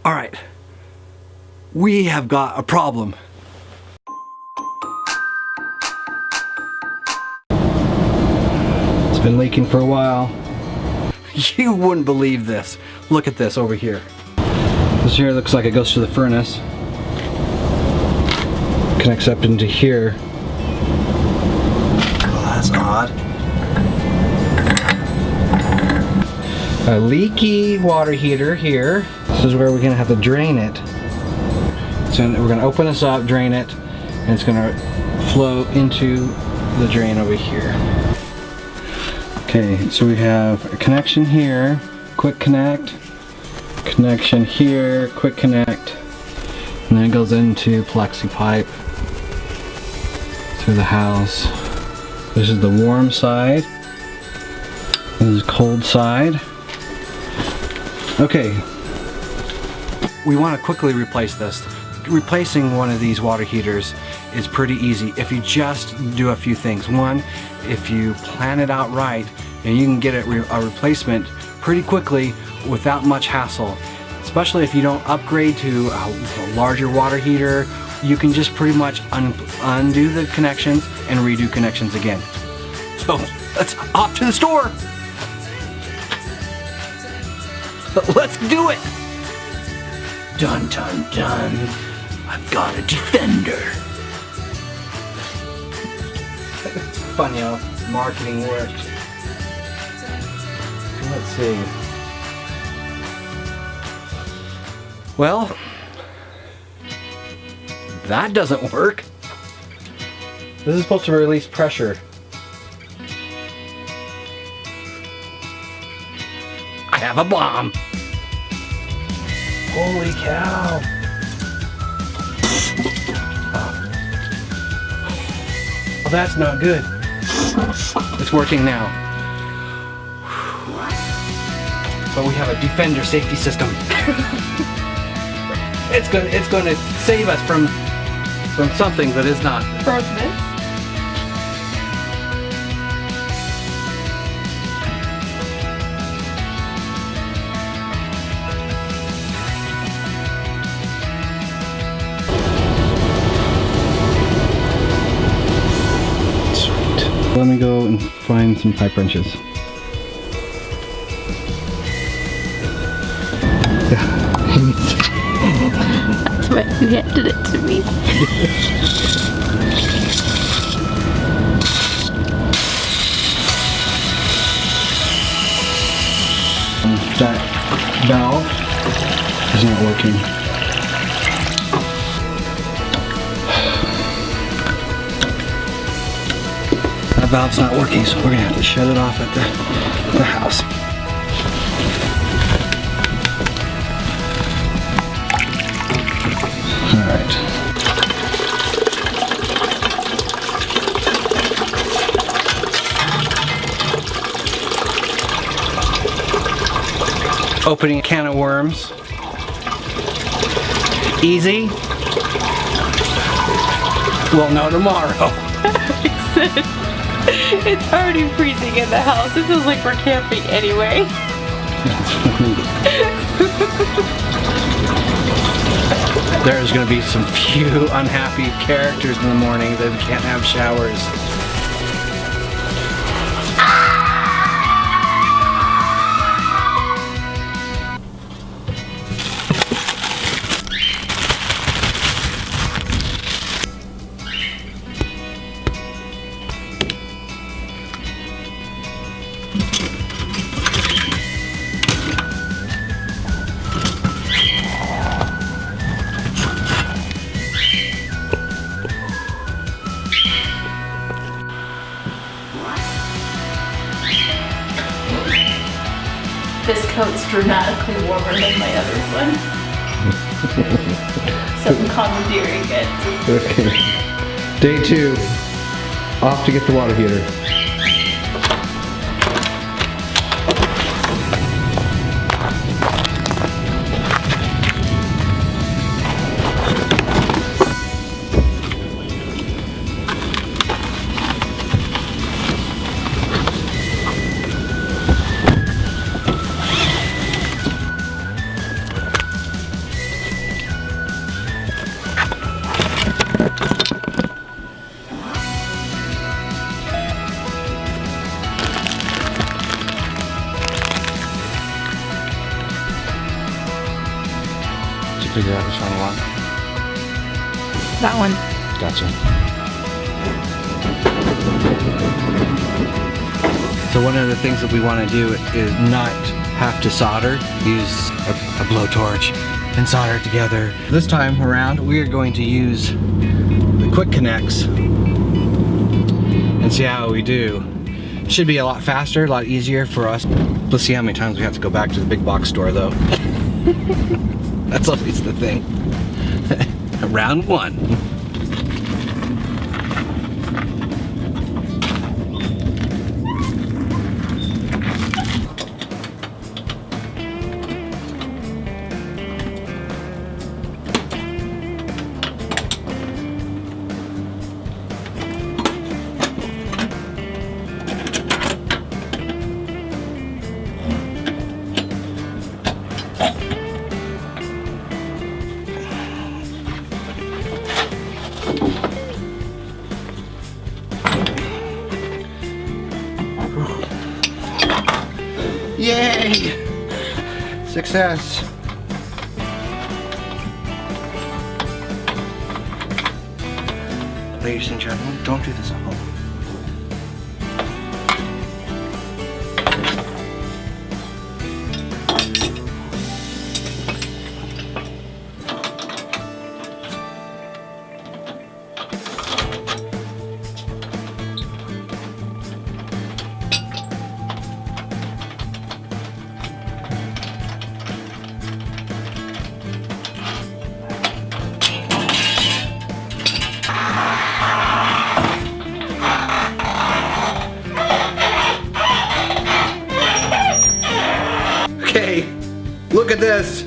All right, we have got a problem. It's been leaking for a while. You wouldn't believe this. Look at this over here. This here looks like it goes to the furnace. Connects up into here. Oh, that's odd. A leaky water heater here. This is where we're gonna have to drain it. So we're gonna open this up, drain it, and it's gonna flow into the drain over here. Okay, so we have a connection here, quick connect, connection here, quick connect, and then it goes into plexi pipe through the house. This is the warm side. This is cold side. Okay. We want to quickly replace this. Replacing one of these water heaters is pretty easy if you just do a few things. One, if you plan it out right, and you can get a replacement pretty quickly without much hassle. Especially if you don't upgrade to a larger water heater, you can just pretty much undo the connections and redo connections again. So let's off to the store. Let's do it! Dun dun dun. I've got a Defender. Funny how marketing works. Let's see. Well, that doesn't work. This is supposed to release pressure. I have a bomb. Holy cow. Well, that's not good. It's working now. But we have a Defender safety system. It's going to save us from something that is not. Frozen. Let me go and find some pipe wrenches. That's why you handed it to me. That valve is not working. That valve's not working, so we're going to have to shut it off at the house. Opening a can of worms. Easy? We'll know tomorrow. It's already freezing in the house. It feels like we're camping anyway. There's going to be some few unhappy characters in the morning that can't have showers. This coat's dramatically warmer than my other one. So I'm commandeering it. Okay. Day 2. Off to get the water heater. Did you figure out which one you want? That one. Gotcha. So one of the things that we want to do is not have to solder. Use a blowtorch and solder it together. This time around, we are going to use the quick connects and see how we do. It should be a lot faster, a lot easier for us. Let's see how many times we have to go back to the big box store though. That's always the thing. Round one. Yay! Success! Ladies and gentlemen, don't do this at home. Look at this.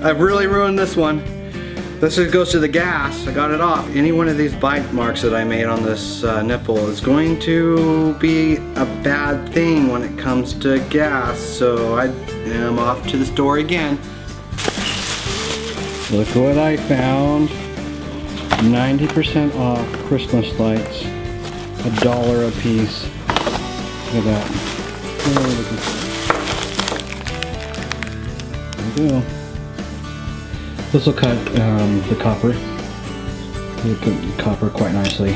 I've really ruined this one. This goes to the gas. I got it off. Any one of these bite marks that I made on this nipple is going to be a bad thing when it comes to gas. So I am off to the store again. Look what I found. 90% off Christmas lights. $1 a piece. Look at that. Oh, look at that. Go. This will cut the copper quite nicely.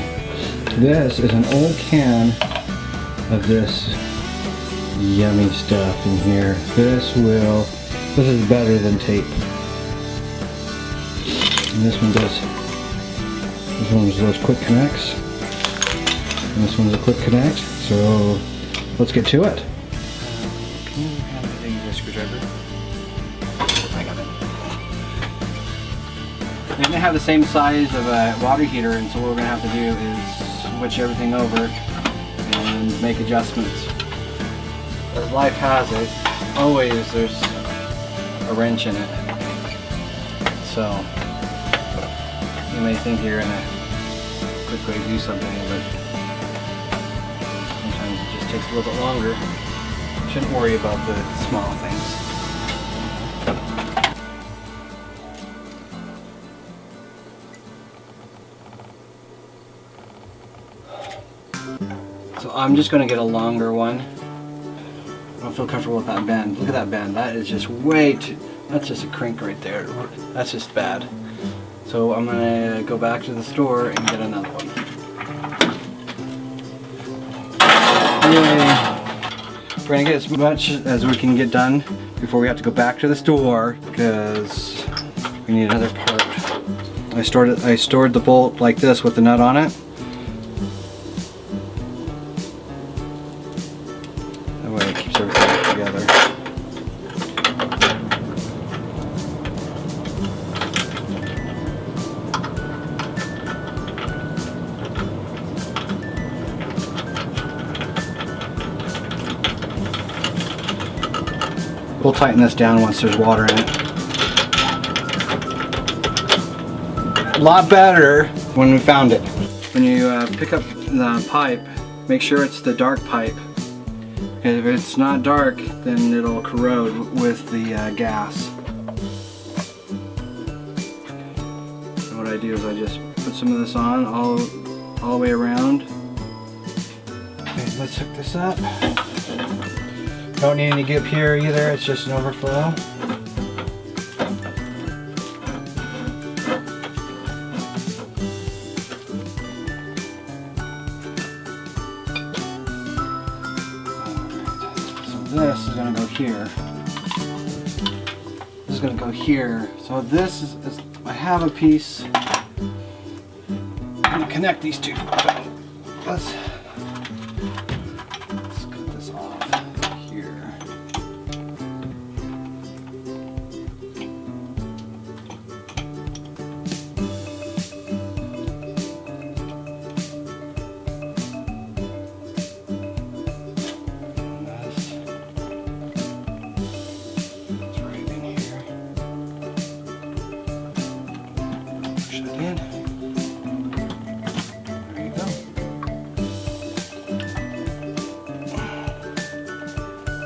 This is an old can of this yummy stuff in here. This is better than tape. And this one does those quick connects. And this one's a quick connect. So let's get to it. Can you have a screwdriver? They're going to have the same size of a water heater, and so what we're going to have to do is switch everything over and make adjustments. As life has it, always there's a wrench in it. So you may think you're going to quickly do something, but sometimes it just takes a little bit longer. You shouldn't worry about the small things. So I'm just going to get a longer one. I don't feel comfortable with that bend. Look at that bend. That is just way too... That's just a crink right there. That's just bad. So I'm going to go back to the store and get another one. Yay! We're going to get as much as we can get done before we have to go back to the store, because we need another part. I stored the bolt like this with the nut on it. That way it keeps everything together. We'll tighten this down once there's water in it. A lot better when we found it. When you pick up the pipe, make sure it's the dark pipe. If it's not dark, then it'll corrode with the gas. So what I do is I just put some of this on all the way around. Okay, let's hook this up. Don't need any goop here either, it's just an overflow. gonna go here. This is gonna go here. So this is I have a piece. I'm gonna connect these two. Let's cut this off here. It's right in here. Push it in. There you go.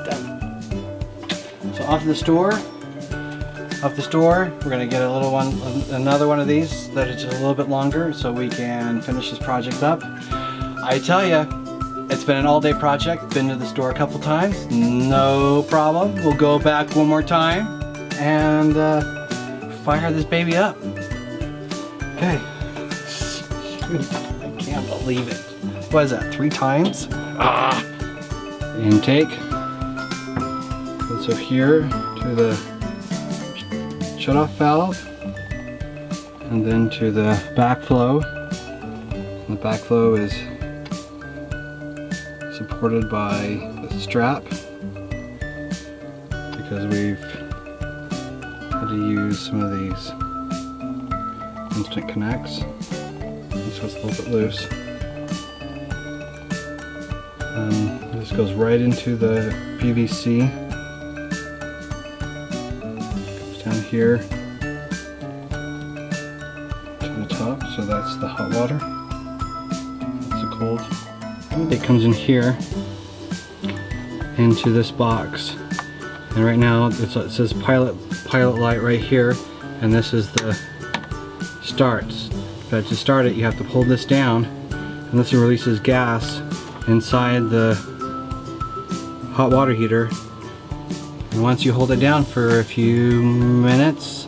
Done. So off the store, we're gonna get a little one, another one of these that is just a little bit longer, so we can finish this project up. I tell you, it's been an all-day project. Been to the store a couple times, no problem. We'll go back one more time and fire this baby up. Okay. I can't believe it. What is that? 3 times? Ah. Intake. So here to the shut-off valve, and then to the backflow. And the backflow is supported by the strap because we've had to use some of these instant connects. So it's a little bit loose. This goes right into the PVC. Goes down here to the top, so that's the hot water. That's the cold. It comes in here into this box, and right now it says pilot light right here, and this is the start. But to start it, you have to pull this down, and this releases gas inside the hot water heater. And once you hold it down for a few minutes,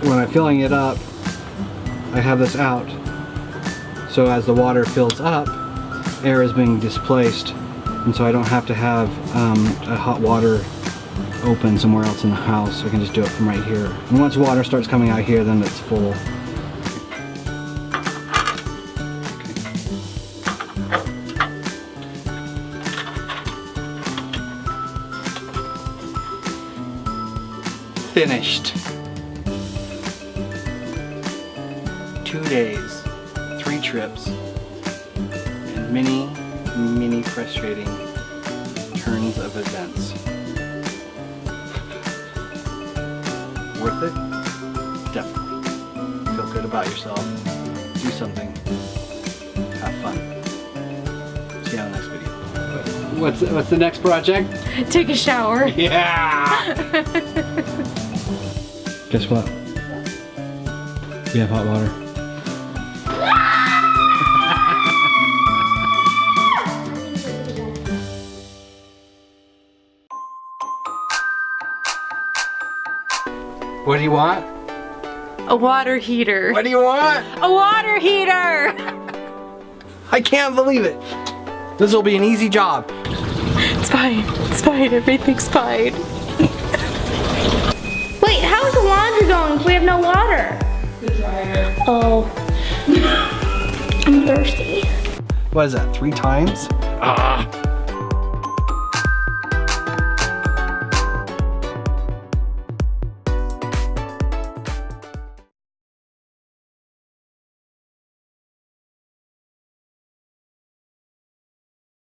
when I'm filling it up, I have this out. So as the water fills up, air is being displaced, and so I don't have to have a hot water open somewhere else in the house. I can just do it from right here. And once water starts coming out here, then it's full. Finished. 2 days, 3 trips, and many frustrating turns of events. Worth it? Definitely. Feel good about yourself. Do something. Have fun. See you on the next video. What's the next project? Take a shower. Yeah! Guess what? We have hot water. What do you want? A water heater. What do you want? A water heater! I can't believe it. This will be an easy job. It's fine. It's fine. Everything's fine. Wait, how's the laundry going if we have no water? The dryer. Oh. I'm thirsty. What is that, 3 times? Ah.